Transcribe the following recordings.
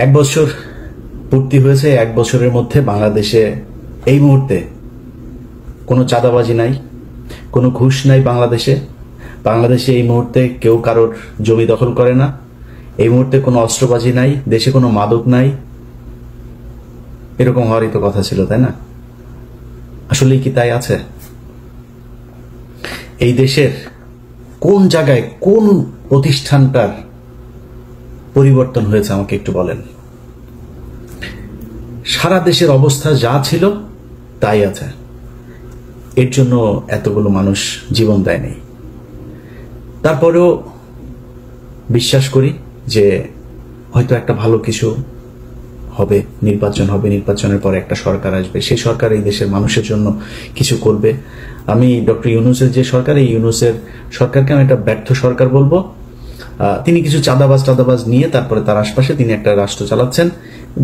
এক বছর পূর্তি হয়েছে। এক বছরের মধ্যে বাংলাদেশে এই মুহূর্তে কোনো চাঁদাবাজি নাই, কোনো ঘুষ নাই। বাংলাদেশে এই মুহূর্তে কেউ কারোর জমি দখল করে না। এই মুহূর্তে কোনো অস্ত্রবাজি নাই, দেশে কোনো মাদক নাই। এরকম হওয়ারই তো কথা ছিল, তাই না? আসলেই কি তাই আছে? এই দেশের কোন জায়গায় কোন প্রতিষ্ঠানটার পরিবর্তন হয়েছে আমাকে একটু বলেন। সারা দেশের অবস্থা যা ছিল তাই আছে। এর জন্য এতগুলো মানুষ জীবন দেয়নি। তারপরেও বিশ্বাস করি যে হয়তো একটা ভালো কিছু হবে, নির্বাচন হবে, নির্বাচনের পরে একটা সরকার আসবে, সেই সরকার এই দেশের মানুষের জন্য কিছু করবে। আমি ডক্টর ইউনূসের যে সরকার, এই ইউনূসের সরকারকে আমি একটা ব্যর্থ সরকার বলবো। তিনি কিছু চাঁদাবাজ নিয়ে তারপরে তার আশপাশে তিনি একটা রাষ্ট্র চালাচ্ছেন।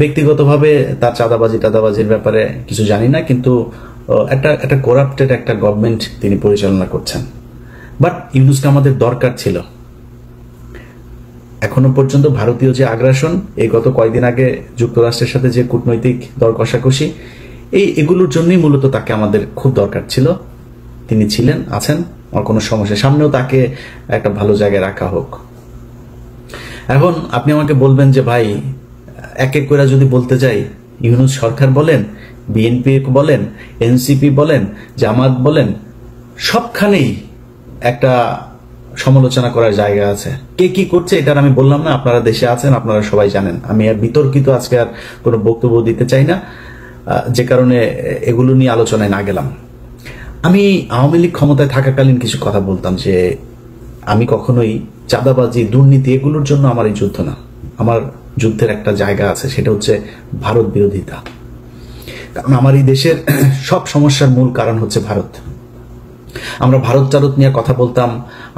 ব্যক্তিগতভাবে তার টাদাবাজির ব্যাপারে কিছু জানি না, কিন্তু একটা করাপ্টেড একটা গভর্নমেন্ট তিনি পরিচালনা করছেন। বাট ইউনূসকে আমাদের দরকার ছিল। এখনো পর্যন্ত ভারতীয় যে আগ্রাসন, এই গত কয়েকদিন আগে যুক্তরাষ্ট্রের সাথে যে কূটনৈতিক দর কষাকষি, এগুলোর জন্যই মূলত তাকে আমাদের খুব দরকার ছিল। তিনি ছিলেন, আছেন, আমার কোনো সমস্যা, সামনেও তাকে একটা ভালো জায়গায় রাখা হোক। এখন আপনি আমাকে বলবেন যে ভাই, এক এক করে যদি বলতে যাই, ইউনূস সরকার বলেন, বিএনপি বলেন, এনসিপি বলেন, জামাত বলেন, সবখানেই একটা সমালোচনা করার জায়গা আছে। কে কি করছে এটার আমি বললাম না, আপনারা দেশে আছেন, আপনারা সবাই জানেন। আমি আর বিতর্কিত আজকে আর কোনো বক্তব্য দিতে চাই না, যে কারণে এগুলো নিয়ে আলোচনায় না গেলাম। আমি আওয়ামী লীগ ক্ষমতায় থাকাকালীন কিছু কথা বলতাম যে আমি কখনোই চাঁদাবাজি, দুর্নীতি এগুলোর জন্য আমার এই যুদ্ধ না। আমার যুদ্ধের একটা জায়গা আছে, সেটা হচ্ছে ভারত বিরোধিতা। কারণ আমার এই দেশের সব সমস্যার মূল কারণ হচ্ছে ভারত। আমরা ভারত নিয়ে কথা বলতাম,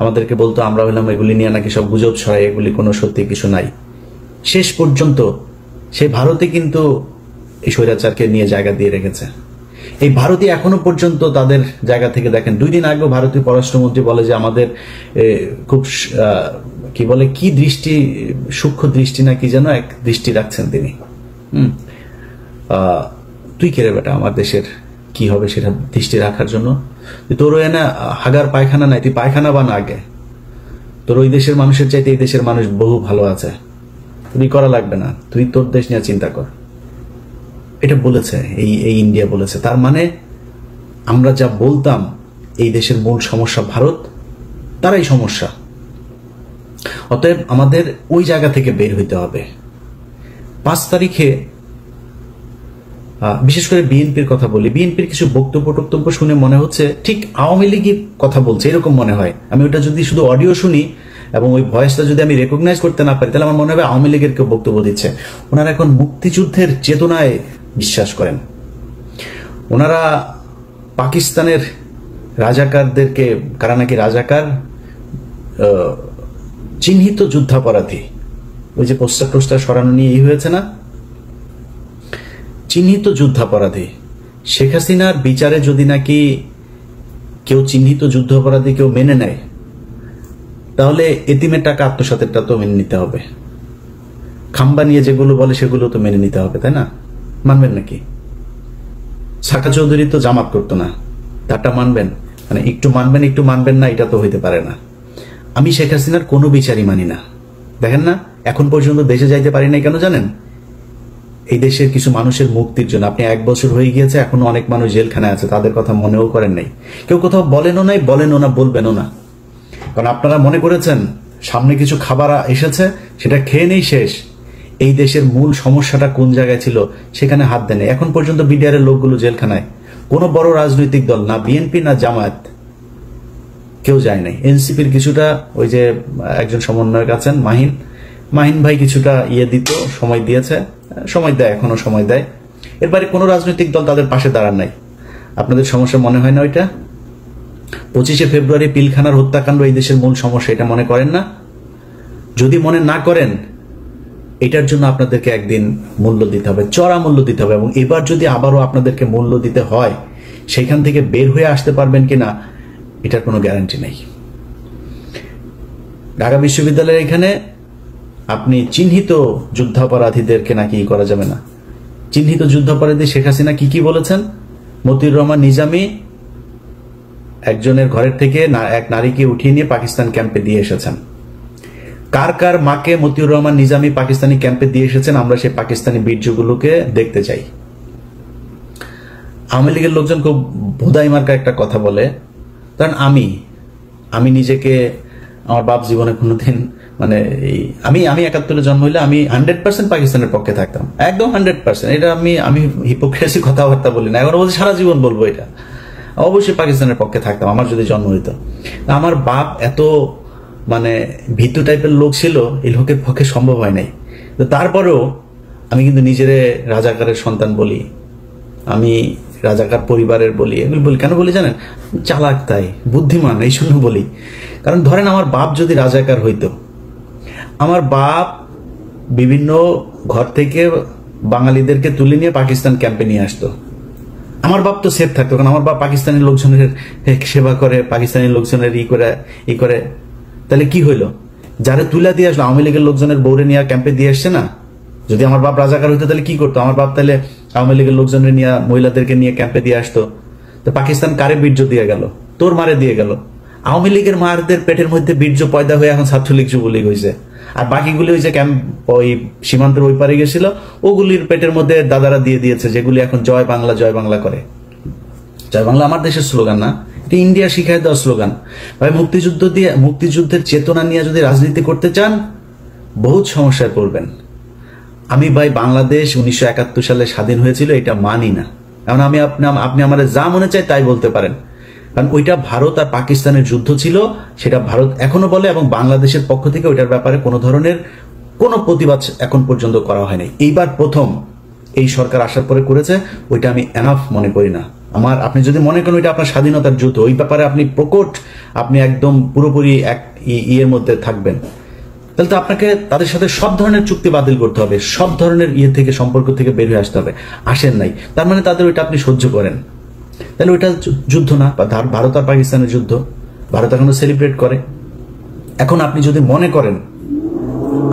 আমাদেরকে বলতো আমরা হইলাম এগুলি নিয়ে নাকি সব গুজব ছড়ায়, এগুলি কোনো সত্যি কিছু নাই। শেষ পর্যন্ত সেই ভারতে কিন্তু এই স্বৈরাচারকে নিয়ে জায়গা দিয়ে রেখেছে। এই ভারতীয় এখনো পর্যন্ত তাদের জায়গা থেকে দেখেন, 2 দিন আগেও ভারতীয় পররাষ্ট্রমন্ত্রী বলে যে আমাদের খুব কি দৃষ্টি, সূক্ষ্ম দৃষ্টি না কি যেন এক দৃষ্টি রাখছেন তিনি। তুই কে রে বেটা, আমার দেশের কি হবে সেটা দৃষ্টি রাখার জন্য? তোর এনে হাগার পায়খানা নাই, তুই পায়খানা বানা আগে। তোর ওই দেশের মানুষের চাইতে এই দেশের মানুষ বহু ভালো আছে, তুই করা লাগবে না, তুই তোর দেশ নিয়ে চিন্তা কর। এটা বলেছে এই ইন্ডিয়া বলেছে। তার মানে আমরা যা বলতাম এই দেশের মূল সমস্যা ভারত, তারাই সমস্যা। অতএব আমাদের ওই জায়গা থেকে বের হইতে হবে। 5 তারিখে বিশেষ করে বিএনপির কথা বলি, বিএনপির কিছু বক্তব্য শুনে মনে হচ্ছে ঠিক আওয়ামী লীগের কথা বলছে, এরকম মনে হয়। আমি ওটা যদি শুধু অডিও শুনি এবং ওই ভয়েসটা যদি আমি রেকগনাইজ করতে না পারি, তাহলে আমার মনে হবে আওয়ামী লীগের কেউ বক্তব্য দিচ্ছে। ওনারা এখন মুক্তিযুদ্ধের চেতনায় বিশ্বাস করেন। ওনারা পাকিস্তানের রাজাকারদেরকে, কারা নাকি রাজাকার, চিহ্নিত যুদ্ধাপরাধী, ওই যে পোস্টার সরানো নিয়ে হয়েছে না, চিহ্নিত যুদ্ধাপরাধী। শেখ হাসিনার বিচারে যদি নাকি কেউ চিহ্নিত যুদ্ধাপরাধী কেউ মেনে নেয়, তাহলে এতিমের টাকা আত্মসাতেরটা তো মেনে নিতে হবে। খাম্বা নিয়ে যেগুলো বলে সেগুলো তো মেনে নিতে হবে, তাই না? মানবেন নাকি? সাকা চৌধুরী তো জামাত করতো না, তারটা মানবেন? মানে একটু মানবেন না, এটা তো হইতে পারে না। আমি শেখ হাসিনার কোনো বিচারই মানি না। দেখেন না, এখন পর্যন্ত দেশে যাইতে পারি নাই কেন জানেন? এই দেশের কিছু মানুষের মুক্তির জন্য। আপনি 1 বছর হয়ে গিয়েছে, এখনো অনেক মানুষ জেলখানায় আছে, তাদের কথা মনেও করেন নাই। কেউ কোথাও বলেনও না, বলবেনও না। কারণ আপনারা মনে করেছেন সামনে কিছু খাবার এসেছে, সেটা খেয়ে নেই শেষ। এই দেশের মূল সমস্যাটা কোন জায়গায় ছিল সেখানে হাত দেন। এখন পর্যন্ত বিডিআর এর লোকগুলো জেলখানায়। কোনো বড় রাজনৈতিক দল, না বিএনপি না জামায়াত, কেউ যায় নাই। এনসিপির কিছুটা, ওই যে একজন সমন্বয়ক আছেন মাহিন ভাই, কিছুটা দিত, সময় দিয়েছে, সময় দেয়, এখনো সময় দেয়। এর বাইরে কোনো রাজনৈতিক দল তাদের পাশে দাঁড়ান নাই। আপনাদের সমস্যা মনে হয় না ওইটা? 25শে ফেব্রুয়ারি পিলখানার হত্যাকাণ্ড এই দেশের মূল সমস্যা, এটা মনে করেন না? যদি মনে না করেন, এটার জন্য আপনাদেরকে একদিন মূল্য দিতে হবে, চড়া মূল্য দিতে হবে। এবং এবার যদি আবারও আপনাদেরকে মূল্য দিতে হয়, সেখান থেকে বের হয়ে আসতে পারবেন কিনা এটার কোনো গ্যারান্টি নেই। ঢাকা বিশ্ববিদ্যালয়ের এখানে আপনি চিহ্নিত যুদ্ধাপরাধীদেরকে নাকি করা যাবে না। চিহ্নিত যুদ্ধাপরাধী শেখ হাসিনা কি কি বলেছেন? মতিউর রহমান নিজামী একজনের ঘরের থেকে এক নারীকে উঠিয়ে নিয়ে পাকিস্তান ক্যাম্পে দিয়ে এসেছেন। কার কার মাকে মতিউর রহমান নিজামী পাকিস্তানি ক্যাম্পে দিয়ে এসেছেন আমরা সেই পাকিস্তানি বীর্যগুলোকে দেখতে চাই। আওয়ামী লীগের লোকজন খুব ভোদাই মার্কা একটা কথা বলে, কারণ আমি নিজেকে, আমার বাপ জীবনে কোনোদিন মানে আমি 71-এ জন্ম হইলে আমি 100% পাকিস্তানের পক্ষে থাকতাম, একদম 100%। এটা আমি হিপোক্রেসি কথাবার্তা বলি না, এখন বলছি সারা জীবন বলবো এটা, অবশ্যই পাকিস্তানের পক্ষে থাকতাম আমার যদি জন্ম হইতো। আমার বাপ এত মানে ভীতু টাইপের লোক ছিল, এই লোকের পক্ষে সম্ভব হয় নাই। তো তারপরেও আমি কিন্তু নিজেরে রাজাকারের সন্তান বলি, আমি রাজাকার পরিবারের বলি, এগুলো বলি কেন বলি জানেন? চালাক, তাই বুদ্ধিমান, এই জন্য বলি। কারণ ধরেন আমার বাপ যদি রাজাকার হইতো, আমার বাপ বিভিন্ন ঘর থেকে বাঙালিদেরকে তুলে নিয়ে পাকিস্তান ক্যাম্পে নিয়ে আসতো, আমার বাপ তো সেফ থাকতো, কারণ আমার বাপ পাকিস্তানি লোকজনের সেবা করে, পাকিস্তানি লোকজনের ই করে। তাহলে কি হইলো? যারা তুলে দিয়ে আসলো, আওয়ামী লীগের লোকজনের বৌরে নিয়ে ক্যাম্পে দিয়ে আসছে না। যদি আমার বাপ রাজাকার হইতো তাহলে কি করতো? আমার বাপ তাহলে আওয়ামী লীগের লোকজনের নিয়ে, মহিলাদেরকে নিয়ে ক্যাম্পে দিয়ে আসতো। তো পাকিস্তান কারে বীর্য দিয়ে গেল? তোর মারে দিয়ে গেল। আওয়ামী লীগের মারদের পেটের মধ্যে বীর্য পয়দা হয়ে এখন ছাত্রলীগ যুবলীগ হয়েছে, আর বাকিগুলি ওই যে ক্যাম্প ওই সীমান্তের ওই পারে গেছিল, ওগুলির পেটের মধ্যে দাদারা দিয়ে দিয়েছে, যেগুলি এখন জয় বাংলা জয় বাংলা করে। জয় বাংলা আমার দেশের স্লোগান না, এটা ইন্ডিয়া শিখায় দেওয়া স্লোগান। ভাই মুক্তিযুদ্ধের চেতনা নিয়ে যদি রাজনীতি করতে চান বহুত সমস্যায় পড়বেন। আমি ভাই বাংলাদেশ 1971 সালে স্বাধীন হয়েছিল এটা মানি না। এখন আপনি আমার যা মনে চায় তাই বলতে পারেন, কারণ ওইটা ভারত আর পাকিস্তানের যুদ্ধ ছিল, সেটা ভারত এখনো বলে, এবং বাংলাদেশের পক্ষ থেকে ওইটার ব্যাপারে কোনো ধরনের কোনো প্রতিবাদ এখন পর্যন্ত করা হয়নি। এইবার প্রথম এই সরকার আসার পরে করেছে, ওইটা আমি এনাফ মনে করি না। আপনি যদি মনে করেন ওইটা আপনার স্বাধীনতার যুদ্ধ, ওই ব্যাপারে আপনি প্রকট, আপনি একদম পুরোপুরি এক ইয়ের মধ্যে থাকবেন, তাহলে তো আপনাকে তাদের সাথে সব ধরনের চুক্তি বাতিল করতে হবে, সব ধরনের থেকে সম্পর্ক থেকে বের হয়ে আসতে হবে। আসেন নাই, তার মানে তাদের ওইটা আপনি সহ্য করেন, তাহলে ওইটা যুদ্ধ না। ভারত আর পাকিস্তানের যুদ্ধ ভারত এখনো সেলিব্রেট করে। এখন আপনি যদি মনে করেন,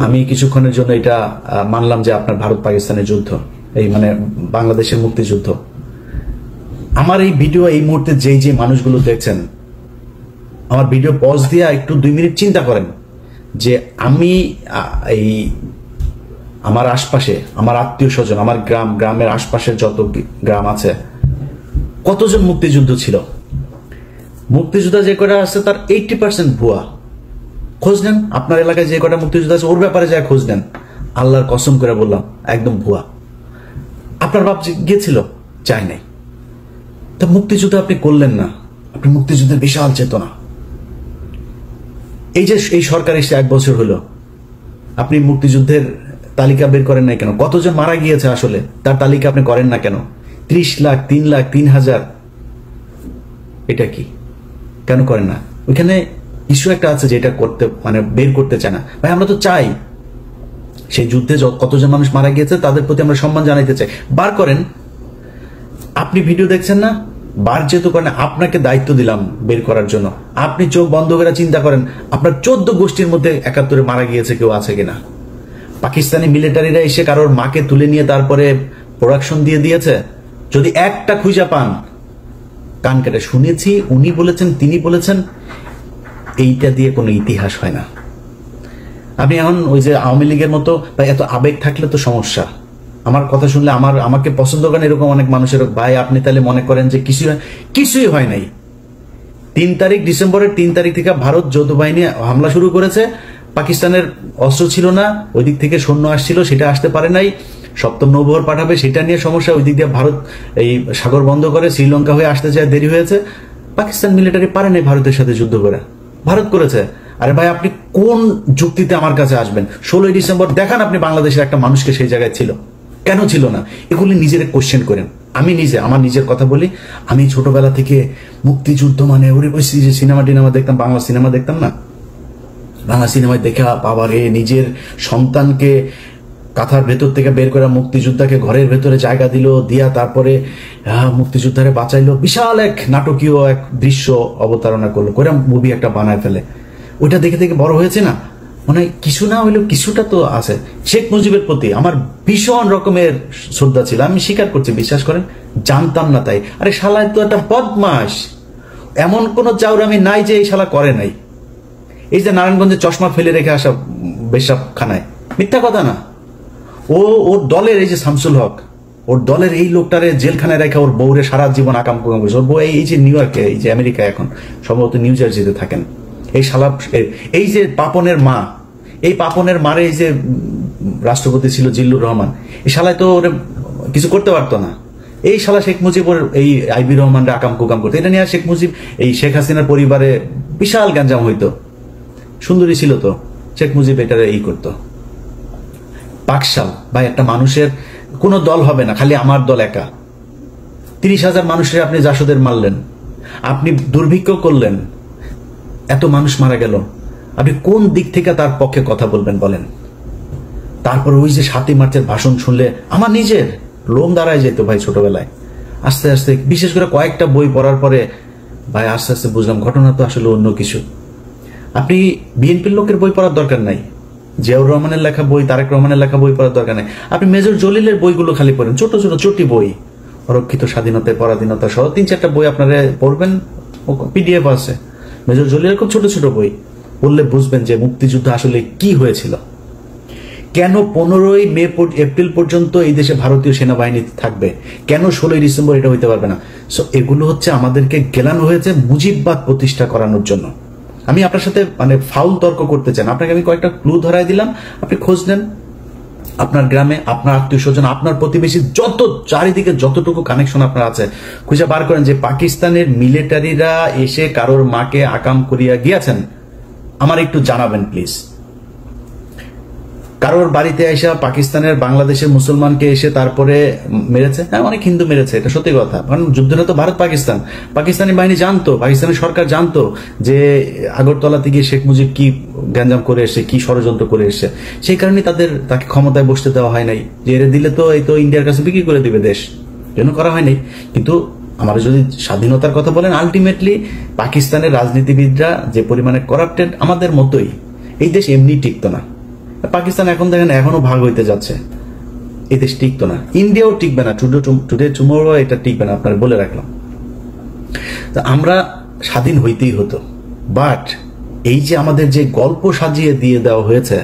আমি কিছুক্ষণের জন্য এটা মানলাম যে আপনার ভারত পাকিস্তানের যুদ্ধ, এই মানে বাংলাদেশের মুক্তিযুদ্ধ। আমার এই ভিডিও এই মুহূর্তে যে মানুষগুলো দেখছেন, আমার ভিডিও পজ দিয়ে একটু 2 মিনিট চিন্তা করেন যে আমি আমার আশপাশে, আমার আত্মীয় স্বজন, আমার গ্রামের আশপাশের যত গ্রাম আছে, কতজন মুক্তিযুদ্ধ ছিল। মুক্তিযোদ্ধা যে কটা আছে তার 80% ভুয়া। খোঁজ নেন, আপনার এলাকায় যে কটা মুক্তিযোদ্ধা আছে ওর ব্যাপারে যা খোঁজ নেন, আল্লাহর কসম করে বললাম একদম ভুয়া। আপনার বাপ গিয়েছিল? চাই নাই। তা মুক্তিযুদ্ধ আপনি করলেন না, আপনি মুক্তিযুদ্ধের বিশাল চেতনা। এই যে এই সরকার এসে 1 বছর হলো, আপনি মুক্তিযুদ্ধের তালিকা বের করেন না কেন? কতজন মারা গিয়েছে আসলে তার তালিকা আপনি করেন না কেন? 30 লাখ, 3 লাখ, 3,000, এটা কি কেন করেন না? ওইখানে ইস্যু একটা আছে যে এটা করতে মানে বের করতে চায় না। ভাই আমরা তো চাই সেই যুদ্ধে কতজন মানুষ মারা গিয়েছে তাদের প্রতি আমরা সম্মান জানাইতে চাই, বার করেন। আপনি ভিডিও দেখছেন না, বার যেহেতু করেন, আপনাকে দায়িত্ব দিলাম বের করার জন্য। আপনি চোখ বন্ধ করে চিন্তা করেন আপনার 14 গোষ্ঠীর মধ্যে 71-এ মারা গিয়েছে কেউ আছে কিনা। পাকিস্তানি মিলিটারিরা এসে কারোর মাকে তুলে নিয়ে তারপরে প্রোডাকশন দিয়ে দিয়েছে, যদি একটা খুঁজে পান কান কেটে শুনেছি, উনি বলেছেন, তিনি বলেছেন, এইটা দিয়ে কোনো ইতিহাস হয় না। আপনি এখন ওই যে আওয়ামী লীগের মতো বা এত আবেগ থাকলে তো সমস্যা। আমার কথা শুনলে আমাকে পছন্দ করেন এরকম অনেক মানুষের, ভাই আপনি তাহলে মনে করেন যে কিছুই হয় নাই। 3 তারিখ ডিসেম্বরের 3 তারিখ থেকে ভারত যৌথ বাহিনী হামলা শুরু করেছে। পাকিস্তানের অস্ত্র ছিল না, ওই দিক থেকে সৈন্য আসছিল, সেটা আসতে পারে নাই। 7ম নৌবহর পাঠাবে, সেটা নিয়ে সমস্যা। ওই দিক দিয়ে ভারত এই সাগর বন্ধ করে শ্রীলঙ্কা হয়ে আসতে চায়, দেরি হয়েছে। পাকিস্তান মিলিটারি পারে নাই ভারতের সাথে যুদ্ধ করে, ভারত করেছে। আরে ভাই আপনি কোন যুক্তিতে আমার কাছে আসবেন? 16ই ডিসেম্বর দেখান আপনি বাংলাদেশের একটা মানুষকে সেই জায়গায় ছিল, কেন ছিল না? এগুলি নিজের কোশ্চেন করেন। আমি আমার নিজের কথা বলি, আমি ছোটবেলা থেকে মুক্তিযুদ্ধ মানে ওই যে সিনেমা দেখতাম, বাংলা সিনেমা দেখতাম না, বাংলা সিনেমায় দেখা বাবারে নিজের সন্তানকে কাঁথার ভেতর থেকে বের করে মুক্তিযোদ্ধাকে ঘরের ভেতরে জায়গা দিয়া তারপরে মুক্তিযোদ্ধারে বাঁচাইলো, বিশাল এক নাটকীয় এক দৃশ্য অবতারণা করলো, করে মুভি একটা বানায় ফেলে। ওইটা দেখে দেখে বড় হয়েছে না। মানে কিছু না হইলেও কিছুটা তো আছে। শেখ মুজিবের প্রতি আমার ভীষণ রকমের শ্রদ্ধা ছিল, আমি স্বীকার করছি, বিশ্বাস করেন জানতাম না তাই। আরে শালায় তো একটা বদমাস, এমন কোন চাউরামি নাই যে এই শালা করে নাই। এই যে নারায়ণগঞ্জে চশমা ফেলে রেখে আসা বেশাব খানায়, মিথ্যা কথা না। ওর দলের এই যে শামসুল হক, ওর দলের এই লোকটারে জেলখানায় রেখে ওর বউরে সারা জীবন আকাম কুকাম করেছে। ওর বউ এই যে নিউ ইয়র্কে, এই যে আমেরিকায় এখন সম্ভবত নিউ জার্সিতে থাকেন, এই শালা এই যে পাপনের মা, এই পাপনের মারে এই যে রাষ্ট্রপতি ছিল জিল্লুর রহমান, এই শালায় তো ওরে কিছু করতে পারতো না। এই শালা শেখ মুজিব ওর এই আইবি রহমানরা আকাম কুকাম করতো। এটা নিয়ে শেখ মুজিব এই শেখ হাসিনার পরিবারে বিশাল গ্যাঞ্জাম হইতো। সুন্দরী ছিল তো শেখ মুজিব, এটারে এই করতো। পাকশাল ভাই, একটা মানুষের কোনো দল হবে না, খালি আমার দল একা। 30,000 মানুষের আপনি জাসদের মারলেন, আপনি দুর্ভিক্ষ করলেন, এত মানুষ মারা গেল, আপনি কোন দিক থেকে তার পক্ষে কথা বলবেন বলেন? তারপর ওই যে 7ই মার্চের ভাষণ শুনলে আমার নিজের লোম দাঁড়ায় যেত ভাই ছোটবেলায়। আস্তে আস্তে বিশেষ করে কয়েকটা বই পড়ার পরে ভাই আস্তে আস্তে বুঝলাম ঘটনা তো আসলে অন্য কিছু। আপনি বিএনপির লোকের বই পড়ার দরকার নাই, জিয়াউর রহমানের লেখা বই, তারেক রহমানের লেখা বই পড়ার দরকার নাই। আপনি মেজর জলিলের বইগুলো খালি পড়েন, ছোট ছোট চটি বই, অরক্ষিত স্বাধীনতা পরাধীনতা সহ 3-4টা বই আপনারা পড়বেন, পিডিএফ আছে। মেজর জলিলের খুব ছোট ছোট বই পড়লে বুঝবেন যে মুক্তিযুদ্ধ আসলে কি হয়েছিল, কেন 15ই মে এপ্রিল পর্যন্ত এই দেশে ভারতীয় সেনাবাহিনী থাকবে, কেন 16ই ডিসেম্বর এটা হইতে পারবে না। সো এগুলো হচ্ছে আমাদেরকে গেলানো হয়েছে মুজিববাদ প্রতিষ্ঠা করানোর জন্য। আমি আপনার সাথে মানে ফাউল তর্ক করতে চান, আপনাকে আমি কয়েকটা ক্লু ধরাই দিলাম, আপনি খোঁজ নেন। আপনার গ্রামে, আপনার আত্মীয় স্বজন, আপনার প্রতিবেশী, যত চারিদিকে যতটুকু কানেকশন আপনার আছে খুঁজে বার করেন যে পাকিস্তানের মিলিটারিরা এসে কারোর মাকে আকাম করিয়া গিয়েছেন, আমার একটু জানাবেন প্লিজ। কারোর বাড়িতে এসে পাকিস্তানের বাংলাদেশের মুসলমানকে এসে তারপরে মেরেছে? হ্যাঁ, অনেক হিন্দু মেরেছে, এটা সত্যি কথা। কারণ যুদ্ধটা তো ভারত পাকিস্তান, পাকিস্তানি বাহিনী জানতো, পাকিস্তানের সরকার জানতো যে আগরতলাতে গিয়ে শেখ মুজিব কি গ্যাঞ্জাম করে এসে, কি ষড়যন্ত্র করে এসে, সেই কারণে তাকে ক্ষমতায় বসতে দেওয়া হয় নাই। যে এর দিলে তো এই তো ইন্ডিয়ার কাছে বিক্রি করে দিবে দেশ, জন্য করা হয় নাই। কিন্তু আমরা যদি স্বাধীনতার কথা বলেন, আলটিমেটলি পাকিস্তানের রাজনীতিবিদরা যে পরিমাণে করাপ্টেড, আমাদের মতোই, এই দেশ এমনি টিকতো না। পাকিস্তান এখন দেখেন এখনো ভাগ হইতে যাচ্ছে, এই দেশ টিকতো না, ইন্ডিয়াও টিকবে না, টুডে টুমোরো এটা টিকবে না, আপনার বলে রাখলাম। আমরা স্বাধীন হইতেই হতো, বাট এই যে আমাদের যে গল্প সাজিয়ে দিয়ে দেওয়া হয়েছে,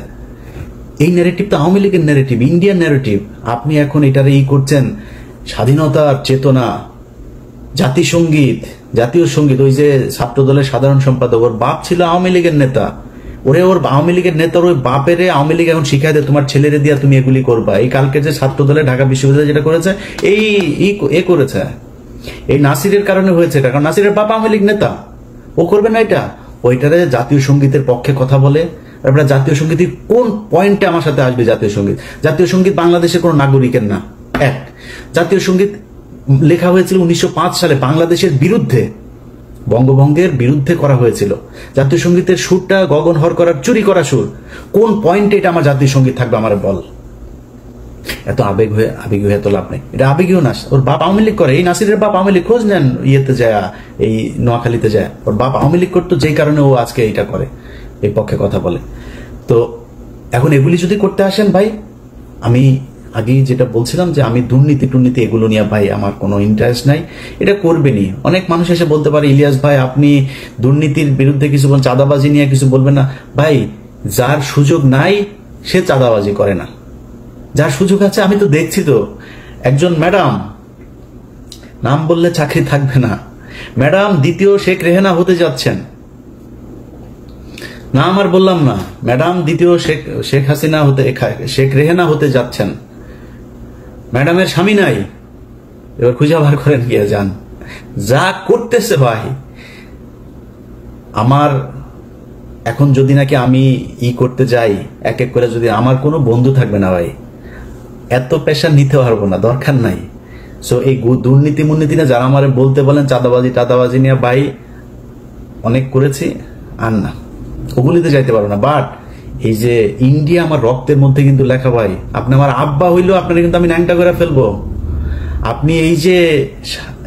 এই ন্যারেটিভ তো আওয়ামী লীগের ন্যারেটিভ, ইন্ডিয়ান ন্যারেটিভ। আপনি এখন এটারে করছেন স্বাধীনতার চেতনা, জাতীয় সঙ্গীত। ওই যে ছাত্র দলের সাধারণ সম্পাদক, ওর বাপ ছিল আওয়ামী লীগের নেতা, ওর আওয়ামী লীগের নেতার ওই বাপেরে আওয়ামী লীগ এখন শিখাই দেয় তোমার ছেলেরে দিয়া তুমি এগুলি করবা। এই কালকে যে ছাত্র দলে ঢাকা বিশ্ববিদ্যালয় যেটা করেছে, এই করেছে, এই নাসিরের কারণে হয়েছে এটা, কারণ নাসিরের বাপ আওয়ামী লীগ নেতা, ও করবে না এটা। ওইটারে জাতীয় সঙ্গীতের পক্ষে কথা বলে। আপনার জাতীয় সঙ্গীত কোন পয়েন্টে আমার সাথে আসবে? জাতীয় সঙ্গীত বাংলাদেশের কোন নাগরিকের না। জাতীয় সঙ্গীত লেখা হয়েছিল 1905 সালে বাংলাদেশের বিরুদ্ধে, বঙ্গভঙ্গের বিরুদ্ধে করা হয়েছিল। জাতীয় সঙ্গীতের সুরটা গগন হর করার চুরি করা সুর, কোন পয়েন্টে এটা আমার জাতীয় সঙ্গীত থাকবে? আমার বল। এত আবেগ হয়ে তো লাভ নেই, এটা আবেগীয় না। ওর বাপ আওয়ামী লীগ করে, এই নাসিরের বাপ আওয়ামী লীগ, খোঁজ নেন ইয়েতে যায়, এই নোয়াখালীতে যায়, ওর বাপ আওয়ামী লীগ করতো, যেই কারণে ও আজকে এইটা করে, এই পক্ষে কথা বলে। তো এখন এগুলি যদি করতে আসেন ভাই, আমি আগেই যেটা বলছিলাম যে আমি দুর্নীতি এগুলো নিয়ে ভাই আমার কোনো ইন্টারেস্ট নাই, এটা করবেনি। অনেক মানুষ এসে বলতে পারে ইলিয়াস ভাই আপনি দুর্নীতির বিরুদ্ধে কিছু বলেন, চাঁদাবাজি নিয়ে কিছু বলবেন না। ভাই যার সুযোগ নাই সে চাঁদাবাজি করে না, যার সুযোগ আছে, আমি তো দেখছি তো একজন ম্যাডাম, নাম বললে চাকরি থাকবে না, ম্যাডাম দ্বিতীয় শেখ রেহানা হতে যাচ্ছেন, নাম আর বললাম না, ম্যাডাম দ্বিতীয় শেখ হাসিনা হতে, শেখ রেহানা হতে যাচ্ছেন। ম্যাডামের স্বামী নাই, এবার খুঁজে বার করেন গিয়ে যান, যা করতেছে ভাই। আমার এখন যদি নাকি আমি করতে যাই এক এক করে, যদি আমার কোনো বন্ধু থাকবে না ভাই, এত প্রেশার নিতে পারবো না, দরকার নাই। সো এই দুর্নীতি না যারা আমার বলতে বলেন চাঁদাবাজি নিয়ে, ভাই অনেক করেছি, আর না ওগুলিতে যাইতে পারবো না। বাট এই যে ইন্ডিয়া আমার রক্তের মধ্যে কিন্তু লেখা ভাই, আপনি আমার আব্বা হইলেও আপনার কিন্তু আমি ন্যাংটা করে ফেলবো। আপনি এই যে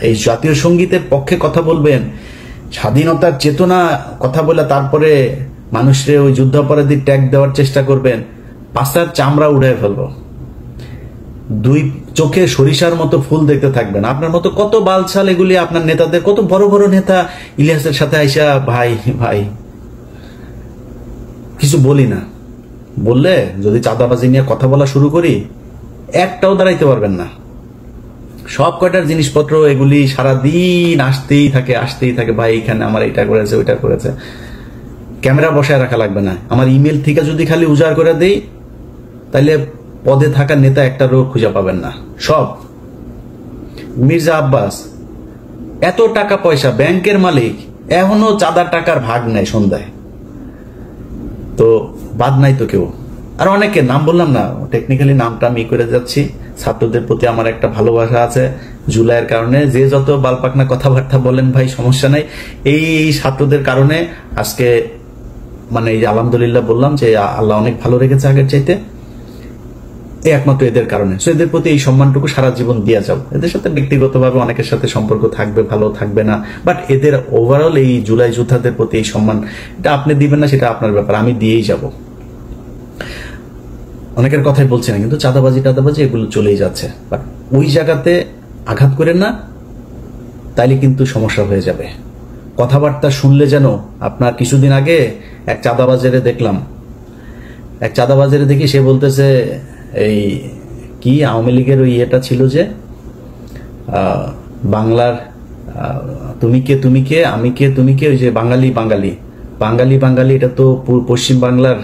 এই জাতীয় সঙ্গীতের পক্ষে কথা বলবেন, স্বাধীনতার চেতনা কথা বলে তারপরে মানুষরে ওই যুদ্ধাপরাধী ট্যাগ দেওয়ার চেষ্টা করবেন, পাছার চামড়া উড়ায় ফেলবো, দুই চোখে সরিষার মতো ফুল দেখতে থাকবেন। আপনার মতো কত বালছাল এগুলি আপনার নেতাদের, কত বড় বড় নেতা ইলিয়াসের সাথে আইসা ভাই ভাই কিছু বলি না, বললে যদি চাঁদাবাজি নিয়ে কথা বলা শুরু করি একটাও দাঁড়াইতে পারবেন না। সব কয়টার জিনিসপত্র এগুলি সারাদিন আসতেই থাকে, ভাই এখানে আমার এটা করেছে ওইটা করেছে। ক্যামেরা বসায় রাখা লাগবে না, আমার ইমেল থেকে যদি খালি উজাড় করে দেই তাহলে পদে থাকা নেতা একটারও খুঁজে পাবেন না। সব মির্জা আব্বাস এত টাকা পয়সা, ব্যাংকের মালিক, এখনো চাঁদার টাকার ভাগ নেয় সন্ধ্যায়, তো বাদ নাই তো কেউ। আর অনেকে নাম বললাম না, টেকনিক্যালি নামটা আমি করে যাচ্ছি। ছাত্রদের প্রতি আমার একটা ভালোবাসা আছে জুলাইয়ের কারণে, যে যত বালপাকনা কথাবার্তা বলেন ভাই সমস্যা নাই, এই ছাত্রদের কারণে আজকে মানে এই আলহামদুলিল্লাহ বললাম যে আল্লাহ অনেক ভালো রেখেছে আগের চাইতে, এই একমাত্র এদের কারণে। সো এদের প্রতি এই সম্মানটুকু সারা জীবন দিয়ে যাও। এদের সাথে ব্যক্তিগতভাবে অনেকের সাথে সম্পর্ক থাকবে, ভালো থাকবে না, বাট এদের ওভারঅল এই জুলাই যোদ্ধাদের প্রতি এই সম্মান, এটা আপনি দিবেন না সেটা আপনার ব্যাপার, আমি দিয়েই যাব। অনেকের কথাই বলছি না, কিন্তু চাঁদাবাজি টাদাবাজি এগুলো চলেই যাচ্ছে, বাট ওই জায়গাতে আঘাত করেন না, তাইলে কিন্তু সমস্যা হয়ে যাবে। কথাবার্তা শুনলে যেন আপনার, কিছুদিন আগে এক চাঁদাবাজারে দেখলাম, এক চাঁদাবাজারে দেখি সে বলতেছে এই কি আওয়ামী লীগের ওই ইয়েটা ছিল যে বাংলার তুমি কে আমি কে তুমি কে, ওই যে বাঙালি বাঙালি বাঙালি বাঙালি, এটা তো পশ্চিম বাংলার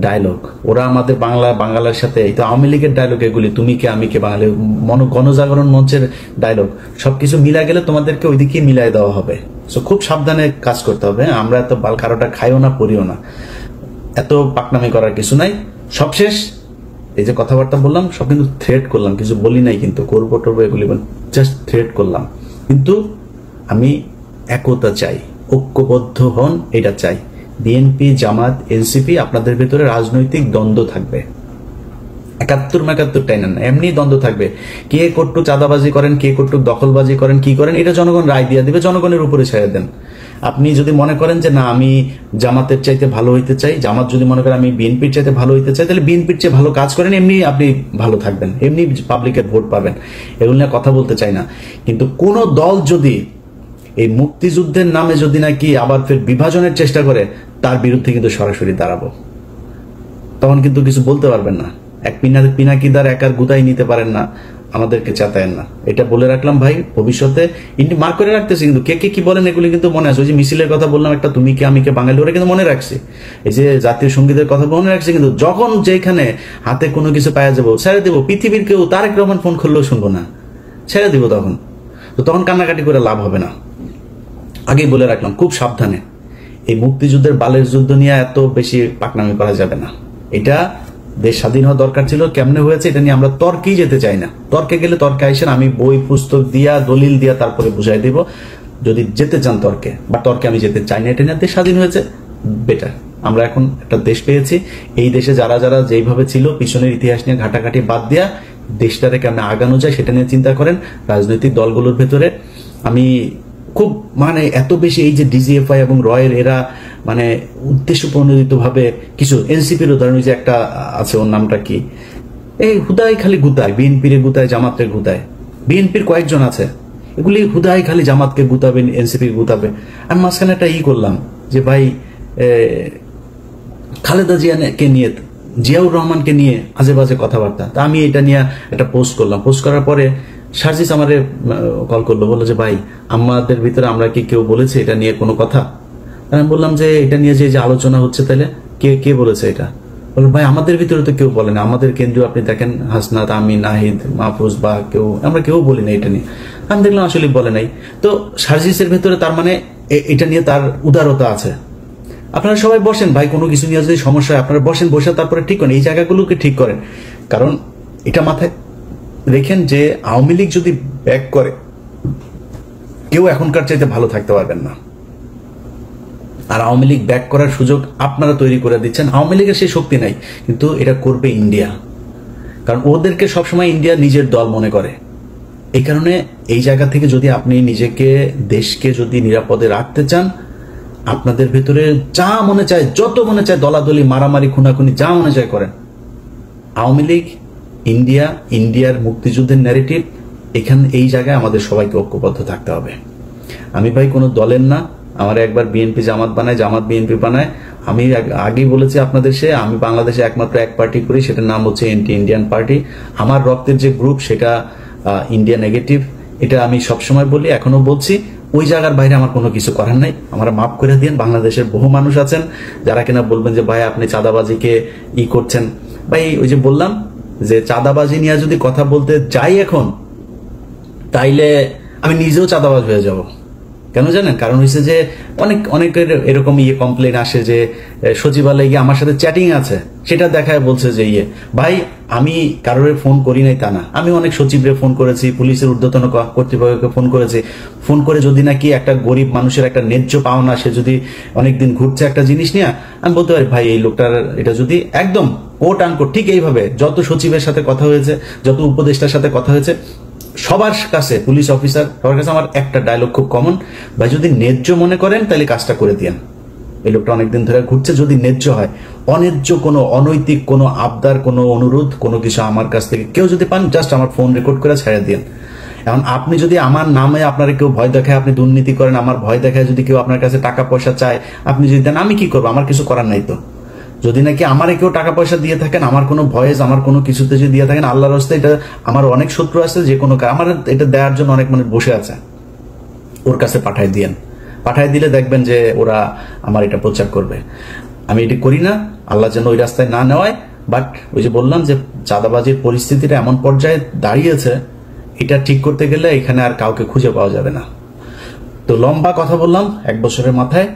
ডায়লগ, ওরা আমাদের বাংলার সাথে, এই তো আওয়ামী লীগের ডায়লগ এগুলি, তুমি কে আমি কে বাঙালি, গণজাগরণ মঞ্চের ডায়লগ, সবকিছু মিলা গেলে তোমাদেরকে ওইদিকে মিলাই দেওয়া হবে। সো খুব সাবধানে কাজ করতে হবে। আমরা এত বাল কারোটা খাইও না পড়িও না, এত পাকনামি করার কিছু নাই। সবশেষ এই যে কথাবার্তা বললাম সব কিন্তু থ্রেট করলাম, কিছু বলি নাই কিন্তু, করবো টরবো এগুলি জাস্ট থ্রেট করলাম। কিন্তু আমি একতা চাই, ঐক্যবদ্ধ হন, এটা চাই। বিএনপি জামাত এনসিপি আপনাদের ভেতরে রাজনৈতিক দ্বন্দ্ব থাকবে, 71 টাইনেন না, এমনি দ্বন্দ্ব থাকবে। কে কট্টু চাঁদাবাজি করেন, কে কট্টু দখলবাজি করেন, কি করেন, এটা জনগণ রায় দিয়ে দিবে, জনগণের উপরে ছেড়ে দেন। আপনি যদি মনে করেন যে না আমি জামাতের চাইতে ভালো হইতে চাই, জামাত যদি মনে করেন আমি বিএনপির চাইতে ভালো হইতে চাই, তাহলে বিএনপির চেয়ে ভালো কাজ করেন, এমনি আপনি ভালো থাকবেন, এমনি পাবলিকের ভোট পাবেন। এগুলো নিয়ে কথা বলতে চাই না, কিন্তু কোন দল যদি এই মুক্তিযুদ্ধের নামে যদি নাকি আবার ফের বিভাজনের চেষ্টা করে, তার বিরুদ্ধে কিন্তু সরাসরি দাঁড়াবো। তখন কিন্তু কিছু বলতে পারবেন না, এক পিনাকিদার একার গুদাই নিতে পারেন না, আমাদেরকে চাতায়েন না। এটা বলে রাখলাম ভাই, ভবিষ্যতে ইন্ডি মার্ক করে রাখতেছি, কিন্তু কে কে কি বলেন এগুলি কিন্তু মনে আছে। ওই যে মিছিলের কথা বললাম একটা, তুমি কে আমি কে বাঙালি, ওরা কিন্তু মনে রাখছি। এই যে জাতীয় সঙ্গীতের কথা মনে রাখছি, কিন্তু যখন যেখানে হাতে কোনো কিছু পাওয়া যাবো ছেড়ে দেবো, পৃথিবীর কেউ তারেক রহমান ফোন করলেও শুনবো না, ছেড়ে দিব। তখন কান্নাকাটি করে লাভ হবে না। আগেই বলে রাখলাম খুব সাবধানে, এই মুক্তিযুদ্ধের বালের যুদ্ধ নিয়ে এত বেশি পাকনামি করা যাবে না। এটা দেশ স্বাধীন হওয়া দরকার ছিল, কেমনে হয়েছে এটা নিয়ে আমরা তর্কেই যেতে চাই না। তর্কে গেলে তর্কে আইসেন, আমি বই পুস্তক দিয়া দলিল দিয়া তারপরে বুঝাই দিব যদি যেতে চান তর্কে, বা তর্কে আমি যেতে চাই না। এটা নিয়ে দেশ স্বাধীন হয়েছে, বেটার। আমরা এখন একটা দেশ পেয়েছি, এই দেশে যারা যারা যেইভাবে ছিল পিছনের ইতিহাস নিয়ে ঘাটাঘাটি বাদ দিয়া দেশটারে কেমনে আগানো যায় সেটা নিয়ে চিন্তা করেন। রাজনৈতিক দলগুলোর ভেতরে আমি খুব মানে এত বেশি এই যে ডিজিএফআই এবং রয়ের এরা মানে উদ্দেশ্য প্রণোদিত ভাবে কিছু, এনসিপির উদাহরণ যে একটা আছে, ওর নামটা কি, এই হুদাই খালি গুতায়, বিএনপির গুতায়, জামাতের গুতায়, বিএনপির কয়েকজন আছে, এগুলি হুদাই খালি জামাতকে গুতাবে, এনসিপি গুতাবে। আমি মাঝখানে একটা করলাম যে ভাই খালেদা জিয়াকে নিয়ে, জিয়াউর রহমানকে নিয়ে আজে বাজে কথাবার্তা, তা আমি এটা নিয়ে একটা পোস্ট করলাম। পোস্ট করার পরে সার্জিস আমারে কল করলো, বললো যে ভাই আমাদের ভিতরে আমরা কি কেউ বলেছে এটা নিয়ে কোনো কথা? আমি বললাম যে এটা নিয়ে যে আলোচনা হচ্ছে, তাহলে কে কে বলেছে এটা? বললো ভাই আমাদের ভিতরে তো কেউ বলে না, আমাদের কেন্দ্রীয় আপনি দেখেন হাসনাত, আমি, নাহিদ, মাহফুজ বা আমরা কেউ বলি না এটা নিয়ে। আমি দেখলাম আসলে বলে নাই। তো সার্জিসের ভেতরে তার মানে এটা নিয়ে তার উদারতা আছে। আপনারা সবাই বসেন ভাই, কোনো কিছু নিয়ে যদি সমস্যা হয় আপনারা বসেন, বসে তারপরে ঠিক করেন, এই জায়গাগুলোকে ঠিক করেন। কারণ এটা মাথায় রেখেন যে আওয়ামী লীগ যদি ব্যাক করে, কেউ এখনকার চাইতে ভালো থাকতে পারবেন না। আর আওয়ামী লীগ ব্যাক করার সুযোগ আপনারা তৈরি করে দিচ্ছেন। আওয়ামী লীগের সেই শক্তি নাই, কিন্তু এটা করবে ইন্ডিয়া, কারণ ওদেরকে সবসময় ইন্ডিয়া নিজের দল মনে করে। এই কারণে এই জায়গা থেকে যদি আপনি নিজেকে, দেশকে যদি নিরাপদে রাখতে চান, আপনাদের ভেতরে যা মনে চায়, যত মনে চায় দলাদলি, মারামারি, খুনাখুনি যা মনে চায় করেন। আওয়ামী লীগ, ইন্ডিয়ার মুক্তিযুদ্ধের ন্যারেটিভ, এই জায়গায় আমাদের সবাইকে ঐক্যবদ্ধ থাকতে হবে। আমি ভাই কোনো দলের না, আমার একবার বিএনপি জামাত বানায়, জামাত বিএনপি বানায়। আমি আগেই বলেছি আপনাদের, আমি বাংলাদেশে একমাত্র এক পার্টি করি, সেটার নাম হচ্ছে ইন্ডিয়ান পার্টি। আমার রক্তের যে গ্রুপ সেটা ইন্ডিয়া নেগেটিভ, এটা আমি সবসময় বলি, এখনো বলছি। ওই জায়গার বাইরে আমার কোনো কিছু করার নাই, আমার মাফ করে দিন। বাংলাদেশের বহু মানুষ আছেন যারা কিনা বলবেন যে ভাই আপনি চাঁদাবাজিকে করছেন। ভাই ওই যে বললাম যে চাঁদাবাজি নিয়ে যদি কথা বলতে যাই এখন, তাইলে আমি নিজেও চাঁদাবাজ হয়ে যাব। কেন জানেন? কারণ হচ্ছে যে অনেকের এরকম কমপ্লেন আসে যে সচিবালয়ে গিয়ে আমার সাথে চ্যাটিং আছে, সেটা দেখায় বলছে যে ভাই আমি কারোর ফোন করি নাই তা না, আমি অনেক সচিবরে ফোন করেছি, পুলিশের ঊর্ধ্বতন কর্তৃপক্ষকে ফোন করেছি। ফোন করে যদি নাকি একটা গরিব মানুষের একটা ন্যায্য পাওনা, সে যদি অনেকদিন ঘুরছে একটা জিনিস নিয়ে, আমি বলতে পারি ভাই এই লোকটার এটা যদি একদম কোট আনকোট ঠিক এইভাবে যত সচিবের সাথে কথা হয়েছে, যত উপদেষ্টার সাথে কথা হয়েছে, সবার কাছে, পুলিশ অফিসার সবার কাছে আমার একটা ডায়লগ খুব কমন, ভাই যদি ন্যায্য মনে করেন তাহলে কাজটা করে দিয়েন। এই লোকটা অনেকদিন ধরে ঘুরছে, যদি ন্যায্য হয়, অন্যায্য কোনো অনৈতিক কোনো আবদার, কোনো অনুরোধ, কোনো কিছু আমার কাছ থেকে কেউ যদি পান, জাস্ট আমার ফোন রেকর্ড করে ছেড়ে দিন। এখন আপনি যদি আমার নামে আপনার কেউ ভয় দেখায়, আপনি দুর্নীতি করেন, আমার ভয় দেখায় যদি কেউ আপনার কাছে টাকা পয়সা চায়, আপনি যদি দেন, আমি কি করবো? আমার কিছু করার নাই তো। যদি নাকি আমার কেউ টাকা পয়সা দিয়ে থাকেন, আমার কোনো ভয়েস, আমার কোনো কিছুতে যদি দিয়ে থাকেন, আল্লাহর রাস্তে, এটা আমার অনেক শত্রু আছে, যে কোনো আমার এটা দেওয়ার জন্য অনেক মানুষ বসে আছে, ওর কাছে পাঠায় দিয়েন। পাঠায় দিলে দেখবেন যে ওরা আমার এটা প্রচার করবে। আমি এটা করি না, আল্লাহ যেন ওই রাস্তায় না নেওয়ায়। বাট ওই যে বললাম যে চাঁদাবাজির পরিস্থিতিটা এমন পর্যায়ে দাঁড়িয়েছে, এটা ঠিক করতে গেলে এখানে আর কাউকে খুঁজে পাওয়া যাবে না। তো লম্বা কথা বললাম 1 বছরের মাথায়।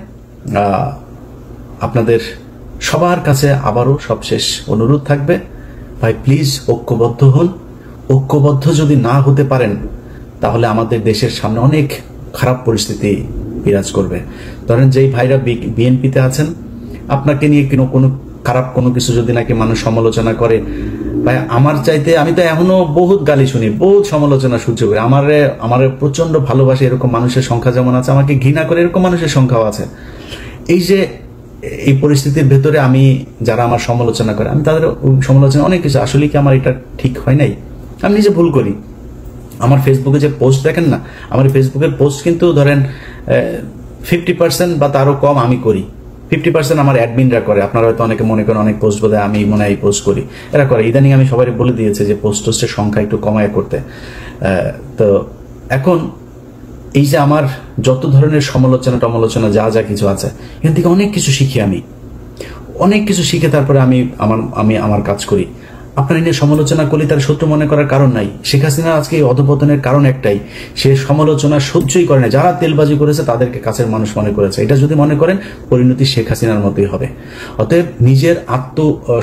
আপনাদের সবার কাছে আবারও সবশেষ অনুরোধ থাকবে, ভাই প্লিজ ঐক্যবদ্ধ হন। ঐক্যবদ্ধ যদি না হতে পারেন, তাহলে আমাদের দেশের সামনে অনেক খারাপ পরিস্থিতি বিরাজ করবে। ধরেন যেই ভাইরা বিএনপিতে আছেন, আপনাকে নিয়ে কোনো খারাপ কোনো কিছু যদি নাকি মানুষ সমালোচনা করে, ভাই আমার চাইতে, আমি তো এখনো বহুত গালি শুনি, বহুত সমালোচনা সহ্য করি। আমার প্রচন্ড ভালোবাসে এরকম মানুষের সংখ্যা যেমন আছে, আমাকে ঘৃণা করে এরকম মানুষের সংখ্যাও আছে। এই পরিস্থিতির ভেতরে আমি, যারা আমার সমালোচনা করে, আমি তাদের সমালোচনা অনেক কিছু, আসলে কি আমার এটা ঠিক হয় নাই, আমি নিজে ভুল করি। আমার ফেসবুকে যে পোস্ট দেখেন না, আমার ফেসবুকের পোস্ট কিন্তু ধরেন 50% বা তারও কম আমি করি, 50% আমার অ্যাডমিনরা করে। আপনারা হয়তো অনেকে মনে করেন অনেক পোস্ট বোধহয় আমি মনে হয় পোস্ট করি, এরা করে। ইদানিং আমি সবাই বলে দিয়েছে যে পোস্টের সংখ্যা একটু কমায় করতে। তো এখন এই যে আমার যত ধরনের সমালোচনা যা যা কিছু আছে, এখান থেকে অনেক কিছু শিখি, আমি অনেক কিছু শিখে তারপরে আমি আমার কাজ করি। আপনার নিয়ে সমালোচনা করলে তার শত্রু মনে করার কারণ নাই। শেখ হাসিনা আজকে এই অধপতনের কারণ একটাই, সে সমালোচনা সহ্যই করে না। যারা তেলবাজি করেছে তাদেরকে কাছের মানুষ মনে করেছে। এটা যদি মনে করেন, পরিণতি শেখ হাসিনার মতোই হবে। অতএব নিজের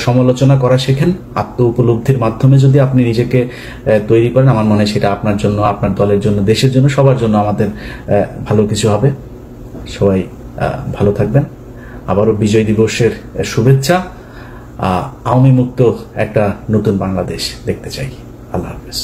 সমালোচনা করা শেখেন। আত্ম উপলব্ধির মাধ্যমে যদি আপনি নিজেকে তৈরি করেন, আমার মনে হয় সেটা আপনার জন্য, আপনার দলের জন্য, দেশের জন্য, সবার জন্য আমাদের ভালো কিছু হবে। সবাই ভালো থাকবেন। আবারও বিজয় দিবসের শুভেচ্ছা। আওয়ামী মুক্ত একটা নতুন বাংলাদেশ দেখতে চাই। আল্লাহ হাফেজ।